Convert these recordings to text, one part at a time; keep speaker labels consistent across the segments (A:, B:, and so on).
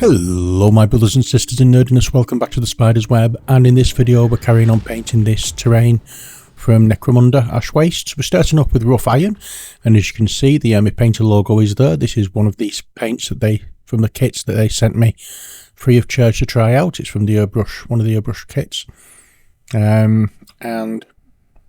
A: Hello my brothers and sisters in nerdiness, welcome back to the Spider's Web, and in this video we're carrying on painting this terrain from Necromunda Ash Wastes. We're starting off with rough iron, and as you can see the my painter logo is there. This is one of these paints that from the kits that they sent me free of charge to try out. It's from the airbrush, one of the airbrush kits, and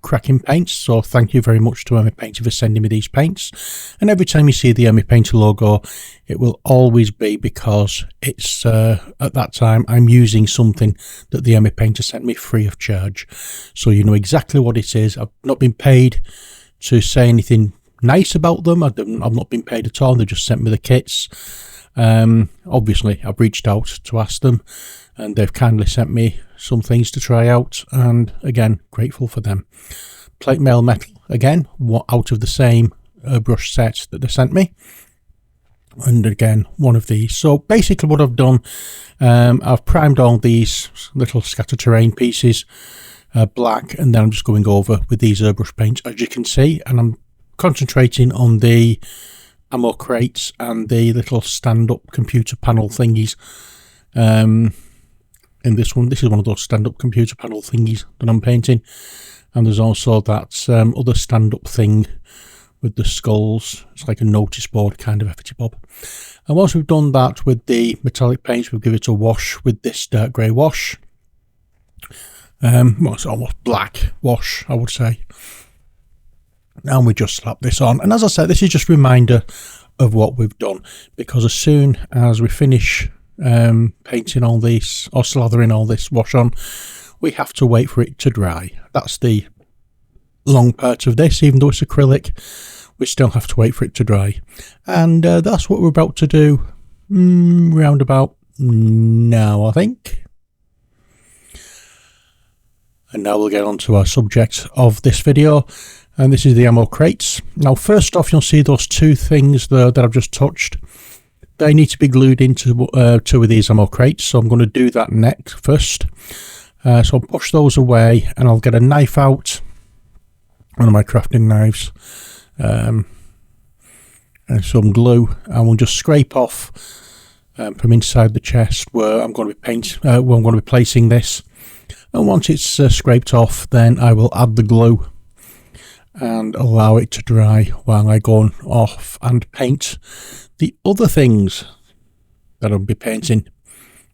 A: cracking paints, so thank you very much to my painter for sending me these paints. And every time you see the my painter logo, it will always be because it's at that time I'm using something that the my painter sent me free of charge, so you know exactly what it is. I've not been paid to say anything nice about them. I've not been paid at all. They just sent me the kits. Obviously I've reached out to ask them, and they've kindly sent me some things to try out, and again, grateful for them. Plate mail metal, again, out of the same brush set that they sent me, and again, one of these. So basically what I've done, I've primed all these little scatter terrain pieces black, and then I'm just going over with these airbrush paints, as you can see, and I'm concentrating on the ammo crates and the little stand-up computer panel thingies. In this one, this is one of those stand-up computer panel thingies that I'm painting, and there's also that other stand-up thing with the skulls. It's like a notice board kind of efforty bob. And once we've done that with the metallic paints, we'll give it a wash with this dark grey wash. Well, it's almost black wash, I would say. And we just slap this on, and as I said, this is just a reminder of what we've done, because as soon as we finish painting all this or slathering all this wash on, we have to wait for it to dry. That's the long part of this. Even though it's acrylic, we still have to wait for it to dry, and that's what we're about to do round about now, I think. And now we'll get on to our subject of this video, and this is the ammo crates. Now first off, you'll see those two things there that I've just touched. They need to be glued into two of these ammo crates, so I'm going to do that next first. So I'll push those away, and I'll get a knife out, one of my crafting knives, and some glue, and we'll just scrape off from inside the chest where I'm going to be placing this. And once it's scraped off, then I will add the glue and allow it to dry while I go off and paint the other things that I'll be painting,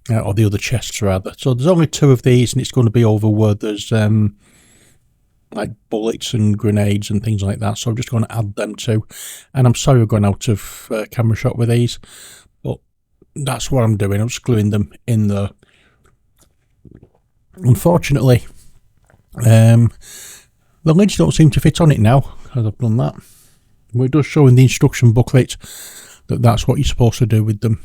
A: or the other chests rather. So there's only two of these, and it's going to be over where there's like bullets and grenades and things like that, so I'm just going to add them too. And I'm sorry we're going out of camera shot with these, but that's what I'm doing. I'm just gluing them in there. Unfortunately, the lids don't seem to fit on it now, as I've done that. We're just showing the instruction booklet that that's what you're supposed to do with them.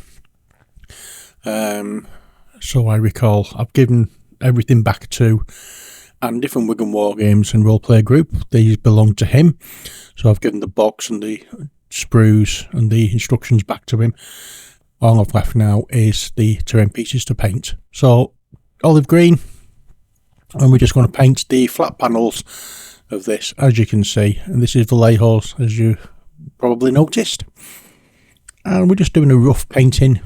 A: So I recall I've given everything back to and different Wigan War Games and Roleplay Group. These belong to him, so I've given the box and the sprues and the instructions back to him. All I've left now is the terrain pieces to paint. So olive green, and we're just going to paint the flat panels of this, as you can see, and this is Vallejo's, as you probably noticed. And we're just doing a rough painting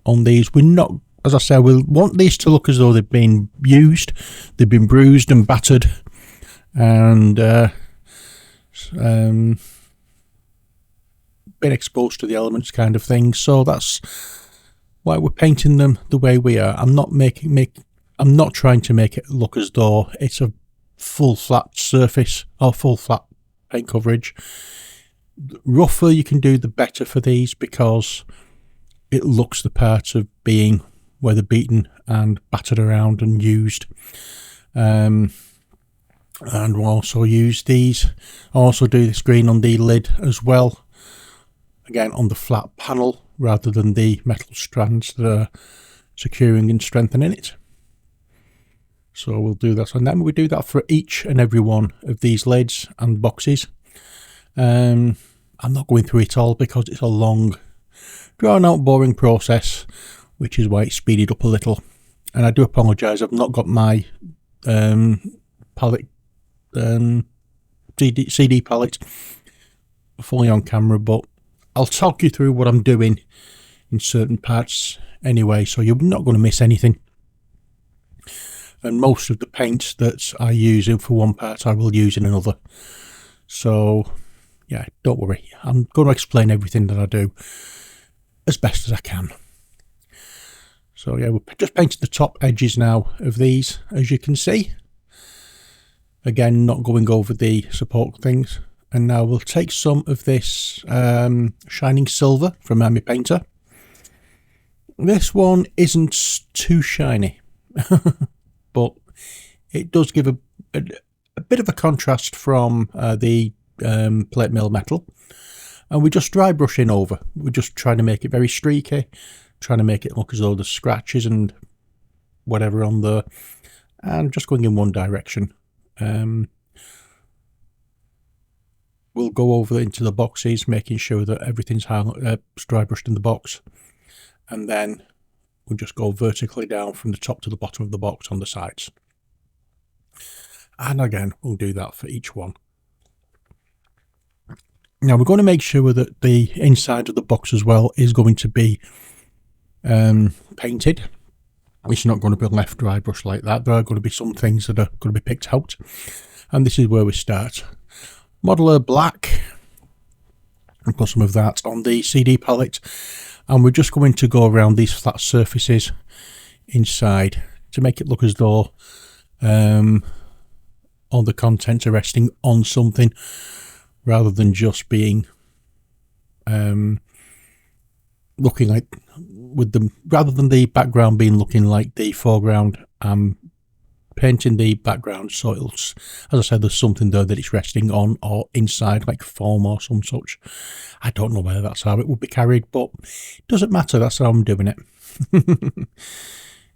A: on these. We're not, as I said, we'll want these to look as though they've been used, they've been bruised and battered, and been exposed to the elements kind of thing. So that's why we're painting them the way we are. I'm not trying to make it look as though it's a full flat surface or full flat paint coverage. The rougher you can do, the better for these, because it looks the part of being where they're beaten and battered around and used. And we'll also use these. I'll also do this green on the lid as well, again on the flat panel rather than the metal strands that are securing and strengthening it. So we'll do that, and then we do that for each and every one of these lids and boxes. I'm not going through it all because it's a long, drawn out, boring process, which is why it's speeded up a little. And I do apologise, I've not got my palette, CD palette fully on camera, but I'll talk you through what I'm doing in certain parts anyway, so you're not going to miss anything. And most of the paints that I use in for one part I will use in another, so yeah, don't worry, I'm going to explain everything that I do as best as I can. So yeah, we're just painting the top edges now of these, as you can see. Again, not going over the support things. And now we'll take some of this shining silver from my painter. This one isn't too shiny, but it does give a bit of a contrast from the plate mail metal. And we're just dry brushing over. We're just trying to make it very streaky, trying to make it look as though there's scratches and whatever on there, and just going in one direction. We'll go over into the boxes, making sure that everything's dry brushed in the box, and then we'll just go vertically down from the top to the bottom of the box on the sides. And again, we'll do that for each one. Now we're going to make sure that the inside of the box as well is going to be painted. It's not going to be left dry brush like that. There are going to be some things that are going to be picked out, and this is where we start. Modeler black, and put some of that on the CD palette, and we're just going to go around these flat surfaces inside to make it look as though all the contents are resting on something, rather than just being looking like with them, rather than the background being looking like the foreground. Painting the background so it'll, as I said, there's something there that it's resting on, or inside, like foam or some such. I don't know whether that's how it would be carried, but it doesn't matter, that's how I'm doing it.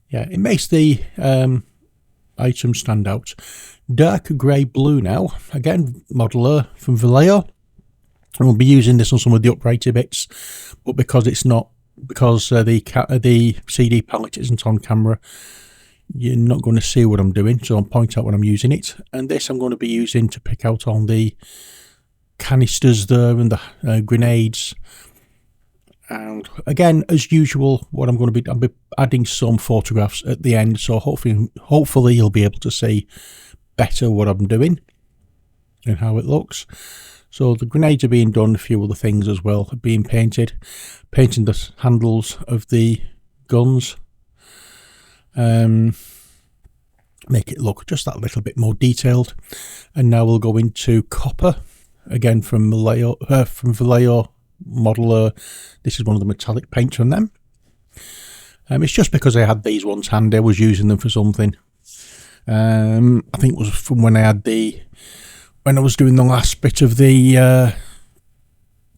A: Yeah, it makes the item stand out. Dark grey blue now, again, modeler from Vallejo, and we'll be using this on some of the uprighter bits, but because it's not, because the CD palette isn't on camera, you're not going to see what I'm doing, so I'll point out when I'm using it. And this I'm going to be using to pick out on the canisters there and the grenades. And again, as usual, what I'll be adding some photographs at the end, so hopefully you'll be able to see better what I'm doing and how it looks. So the grenades are being done, a few other things as well are being painted. Painting the handles of the guns. Make it look just that little bit more detailed. And now we'll go into copper, again from Vallejo Modeler. This is one of the metallic paints from them. It's just because I had these ones handy, I was using them for something. I think it was from when I had when I was doing the last bit of the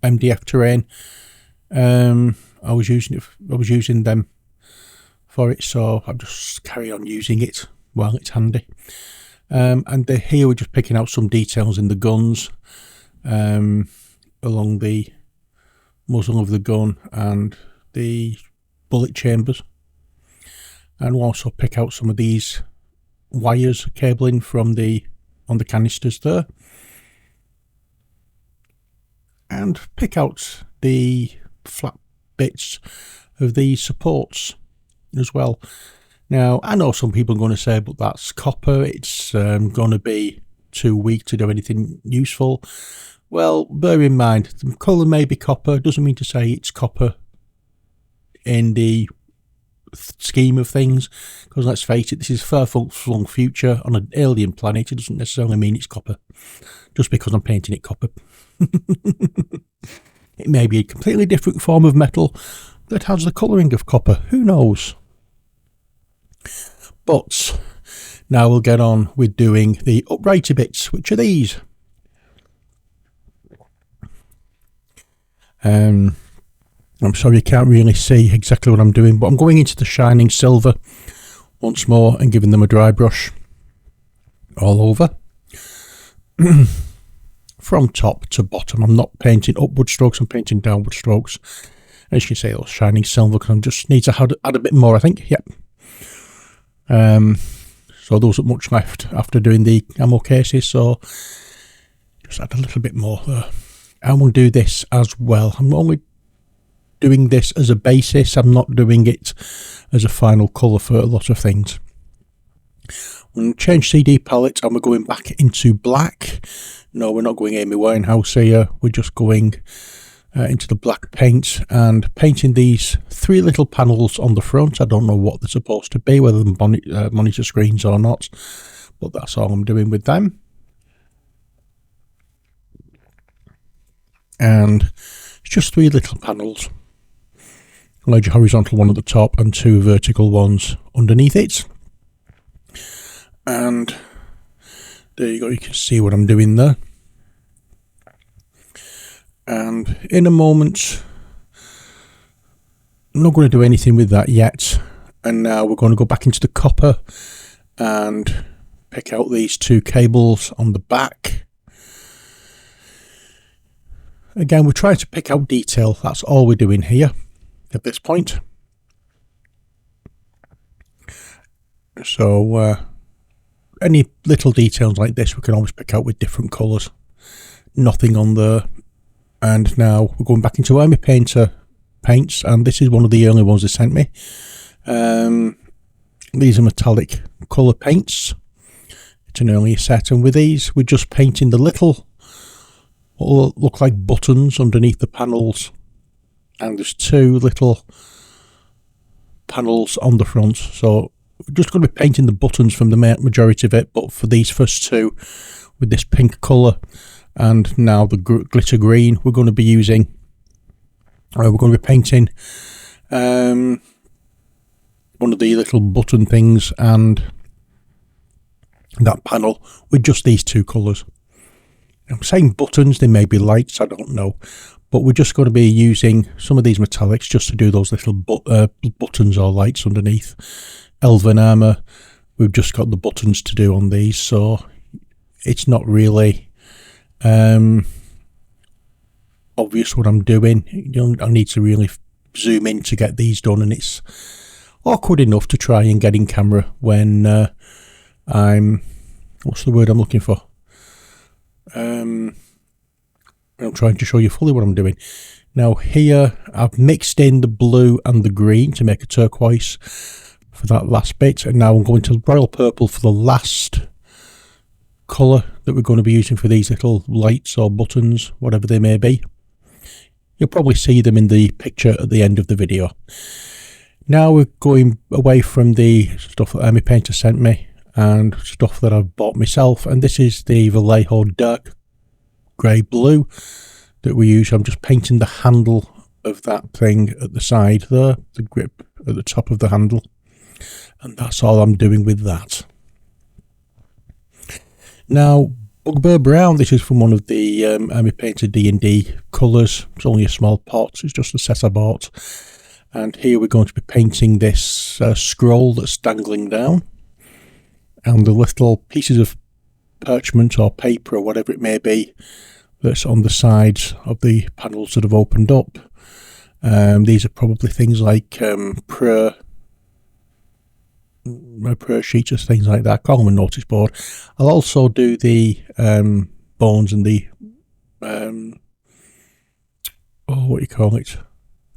A: MDF terrain. I was using them for it, so I'll just carry on using it while it's handy. And here we're just picking out some details in the guns, along the muzzle of the gun and the bullet chambers, and we'll also pick out some of these wires cabling from on the canisters there, and pick out the flat bits of the supports as well. Now, I know some people are going to say, but that's copper, it's going to be too weak to do anything useful. Well, bear in mind, the colour may be copper, doesn't mean to say it's copper in the scheme of things, because let's face it, this is far-flung future on an alien planet. It doesn't necessarily mean it's copper, just because I'm painting it copper. It may be a completely different form of metal that has the colouring of copper, who knows? But now we'll get on with doing the uprighter bits, which are these. I'm sorry you can't really see exactly what I'm doing, but I'm going into the shining silver once more and giving them a dry brush all over. From top to bottom. I'm not painting upward strokes, I'm painting downward strokes. As you can see, those shining silver, because I just need to add a bit more, I think. Yep. So there wasn't much left after doing the ammo cases, so just add a little bit more there. And we'll do this as well. I'm only doing this as a basis. I'm not doing it as a final colour for a lot of things. I'm going to change CD palette and we're going back into black. No, we're not going Amy Winehouse here. We're just going into the black paint and painting these 3 little panels on the front. I don't know what they're supposed to be, whether they're monitor screens or not, but that's all I'm doing with them. And it's just 3 little panels. A large horizontal one at the top and 2 vertical ones underneath it. And there you go, you can see what I'm doing there. And in a moment, I'm not going to do anything with that yet. And now we're going to go back into the copper and pick out these 2 cables on the back. Again, we're trying to pick out detail. That's all we're doing here at this point. So any little details like this we can always pick out with different colours. Nothing on there. And now we're going back into Army Painter paints, and this is one of the early ones they sent me. These are metallic colour paints. It's an earlier set, and with these we're just painting the little what look like buttons underneath the panels, and there's 2 little panels on the front. So we're just going to be painting the buttons from the majority of it, but for these first 2 with this pink colour and now the glitter green, we're going to be using we're going to be painting one of the little button things and that panel with just these 2 colours. I'm saying buttons, they may be lights, I don't know, but we're just going to be using some of these metallics just to do those little buttons or lights underneath. Elven armour, we've just got the buttons to do on these, so it's not really obvious what I'm doing. I need to really zoom in to get these done, and it's awkward enough to try and get in camera when I'm, what's the word I'm looking for? I'm trying to show you fully what I'm doing. Now here I've mixed in the blue and the green to make a turquoise for that last bit, and now I'm going to royal purple for the last colour that we're going to be using for these little lights or buttons, whatever they may be. You'll probably see them in the picture at the end of the video. Now we're going away from the stuff that Army Painter sent me and stuff that I've bought myself, and this is the Vallejo dark grey blue that we use. I'm just painting the handle of that thing at the side there, the grip at the top of the handle, and that's all I'm doing with that. Now Bugbear Brown, this is from one of the Army Painter D&D colours. It's only a small pot, it's just a set I bought, and here we're going to be painting this scroll that's dangling down, and the little pieces of parchment or paper or whatever it may be that's on the sides of the panels that have opened up. These are probably things like prayer sheets or things like that. Call them a notice board. I'll also do the bones and the what do you call it?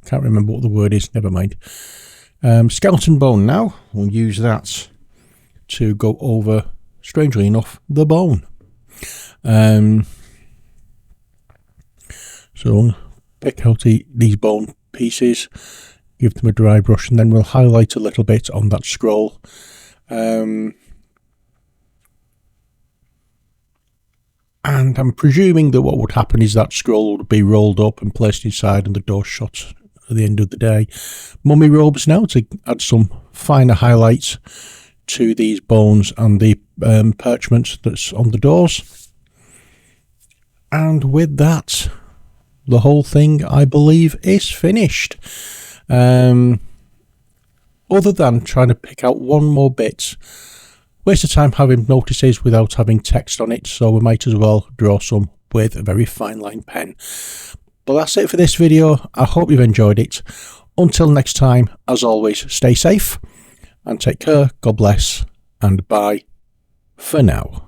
A: Can't remember what the word is, never mind. Skeleton bone now. We'll use that to go over, strangely enough, the bone. So pick out these bone pieces, give them a dry brush, and then we'll highlight a little bit on that scroll. And I'm presuming that what would happen is that scroll would be rolled up and placed inside and the door shut at the end of the day. Mummy robes now to add some finer highlights to these bones and the parchment that's on the doors. And with that, the whole thing, I believe, is finished. Other than trying to pick out one more bit, waste of time having notices without having text on it, so we might as well draw some with a very fine line pen. But that's it for this video. I hope you've enjoyed it. Until next time, as always, stay safe and take care. God bless, and bye for now.